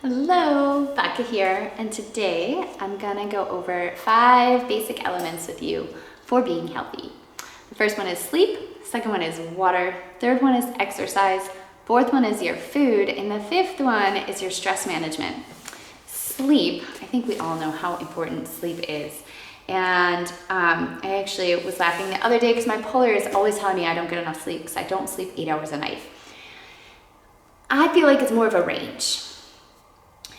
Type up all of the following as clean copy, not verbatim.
Hello, Becka here, and today I'm gonna go over 5 basic elements with you for being healthy. The first one is sleep, second one is water, third one is exercise, fourth one is your food, and the fifth one is your stress management. Sleep, I think we all know how important sleep is. And I actually was laughing the other day because my puller is always telling me I don't get enough sleep because I don't sleep 8 hours a night. I feel like it's more of a range.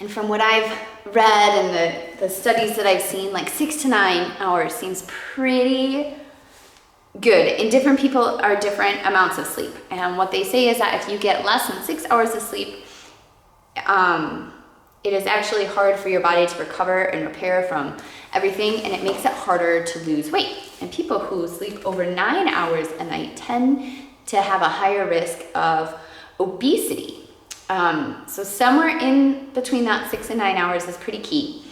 And from what I've read and the studies that I've seen, like 6 to 9 hours seems pretty good. And different people are different amounts of sleep. And what they say is that if you get less than 6 hours of sleep, it is actually hard for your body to recover and repair from everything, and it makes it harder to lose weight. And people who sleep over 9 hours a night tend to have a higher risk of obesity. So somewhere in between that 6 and 9 hours is pretty key.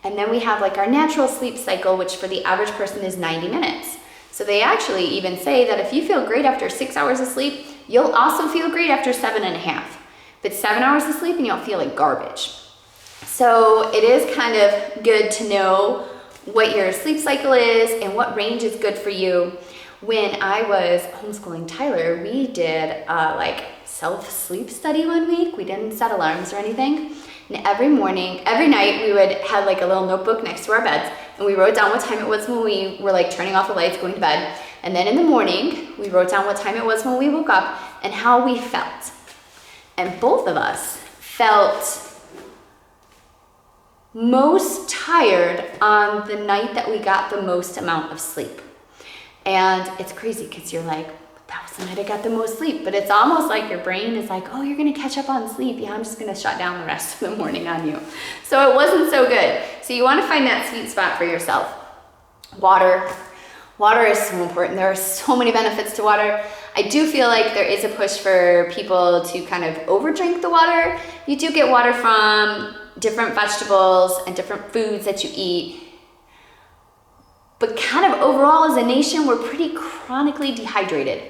And then we have like our natural sleep cycle, which for the average person is 90 minutes. So they actually even say that if you feel great after 6 hours of sleep, you'll also feel great after 7.5. But 7 hours of sleep and you'll feel like garbage. So it is kind of good to know what your sleep cycle is and what range is good for you. When I was homeschooling Tyler, we did like self-sleep study one week. We didn't set alarms or anything. And every night we would have like a little notebook next to our beds, and we wrote down what time it was when we were like turning off the lights, going to bed. And then in the morning, we wrote down what time it was when we woke up and how we felt. And both of us felt most tired on the night that we got the most amount of sleep. And it's crazy because you're like, that was the night I got the most sleep. But it's almost like your brain is like, oh, you're gonna catch up on sleep. Yeah, I'm just gonna shut down the rest of the morning on you. So it wasn't so good. So you wanna find that sweet spot for yourself. Water. Water is so important. There are so many benefits to water. I do feel like there is a push for people to kind of overdrink the water. You do get water from different vegetables and different foods that you eat. But kind of overall as a nation, we're pretty chronically dehydrated.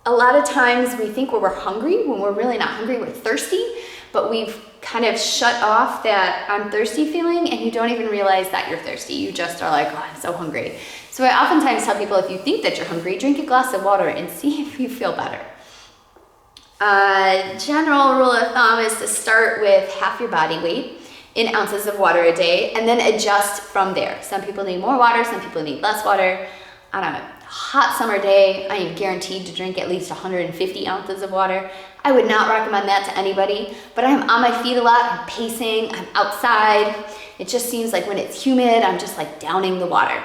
A lot of times we think we're hungry when we're really not hungry, we're thirsty, but we've kind of shut off that I'm thirsty feeling, and you don't even realize that you're thirsty. You just are like, oh, I'm so hungry. So I oftentimes tell people, if you think that you're hungry, drink a glass of water and see if you feel better. General rule of thumb is to start with half your body weight in ounces of water a day, and then adjust from there. Some people need more water, some people need less water. On a hot summer day, I am guaranteed to drink at least 150 ounces of water. I would not recommend that to anybody, but I'm on my feet a lot, I'm pacing, I'm outside. It just seems like when it's humid, I'm just like downing the water.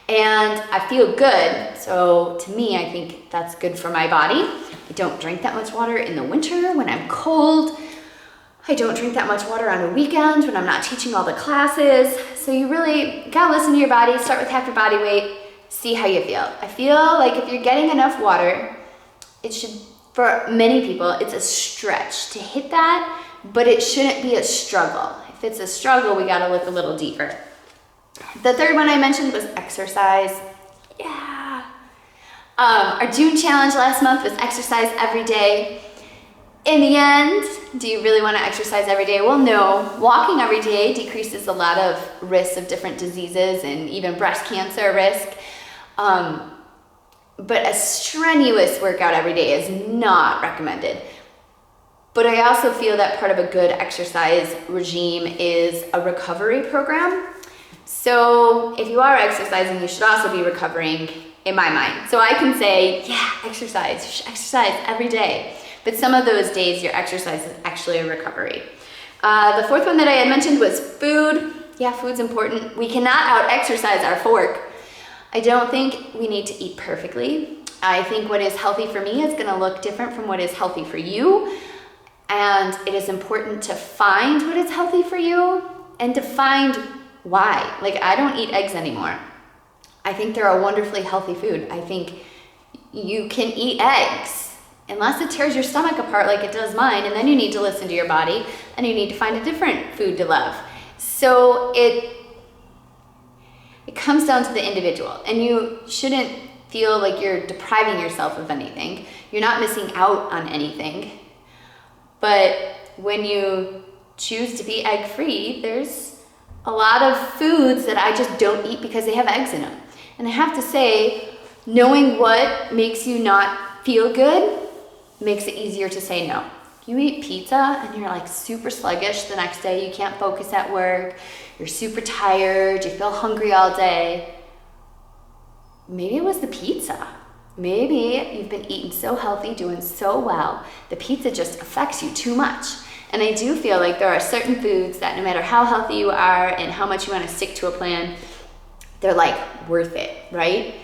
And I feel good, so to me, I think that's good for my body. I don't drink that much water in the winter when I'm cold. I don't drink that much water on a weekend when I'm not teaching all the classes. So you really gotta listen to your body, start with half your body weight, see how you feel. I feel like if you're getting enough water, it should, for many people, it's a stretch to hit that, but it shouldn't be a struggle. If it's a struggle, we gotta look a little deeper. The third one I mentioned was exercise. Yeah. Our June challenge last month was exercise every day. In the end, do you really want to exercise every day? Well, no. Walking every day decreases a lot of risks of different diseases and even breast cancer risk. But a strenuous workout every day is not recommended. But I also feel that part of a good exercise regime is a recovery program. So if you are exercising, you should also be recovering, in my mind. So I can say, yeah, exercise. You should exercise every day. But some of those days, your exercise is actually a recovery. The fourth one that I had mentioned was food. Yeah, food's important. We cannot out-exercise our fork. I don't think we need to eat perfectly. I think what is healthy for me is gonna look different from what is healthy for you. And it is important to find what is healthy for you and to find why. Like, I don't eat eggs anymore. I think they're a wonderfully healthy food. I think you can eat eggs unless it tears your stomach apart like it does mine, and then you need to listen to your body and you need to find a different food to love. So it comes down to the individual, and you shouldn't feel like you're depriving yourself of anything. You're not missing out on anything. But when you choose to be egg-free, there's a lot of foods that I just don't eat because they have eggs in them. And I have to say, knowing what makes you not feel good makes it easier to say no. You eat pizza and you're like super sluggish the next day, you can't focus at work, you're super tired, you feel hungry all day. Maybe it was the pizza. Maybe you've been eating so healthy, doing so well, the pizza just affects you too much. And I do feel like there are certain foods that no matter how healthy you are and how much you want to stick to a plan, they're like worth it, right?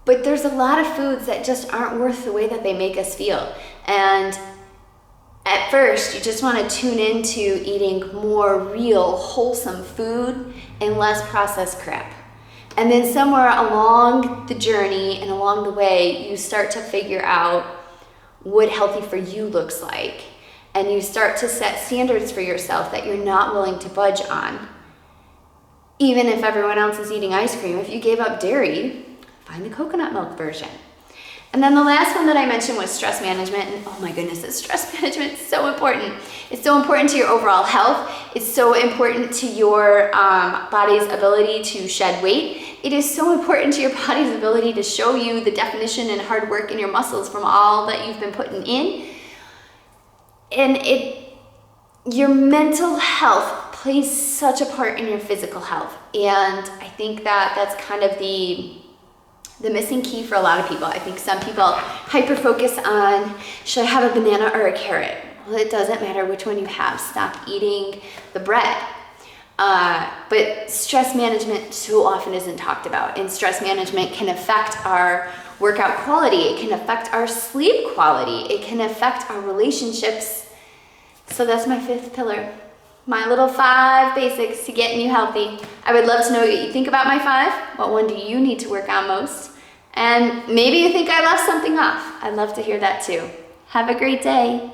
But there's a lot of foods that just aren't worth the way that they make us feel. And at first, you just want to tune into eating more real, wholesome food and less processed crap. And then somewhere along the journey and along the way, you start to figure out what healthy for you looks like. And you start to set standards for yourself that you're not willing to budge on. Even if everyone else is eating ice cream, if you gave up dairy, find the coconut milk version. And then the last one that I mentioned was stress management. And oh my goodness, this stress management is so important. It's so important to your overall health. It's so important to your body's ability to shed weight. It is so important to your body's ability to show you the definition and hard work in your muscles from all that you've been putting in. And your mental health plays such a part in your physical health. And I think that that's kind of the missing key for a lot of people. I think some people hyper-focus on, should I have a banana or a carrot? Well, it doesn't matter which one you have. Stop eating the bread. But stress management so often isn't talked about. And stress management can affect our workout quality. It can affect our sleep quality. It can affect our relationships. So that's my 5th pillar. My little 5 basics to getting you healthy. I would love to know what you think about my 5. What one do you need to work on most? And maybe you think I left something off. I'd love to hear that too. Have a great day.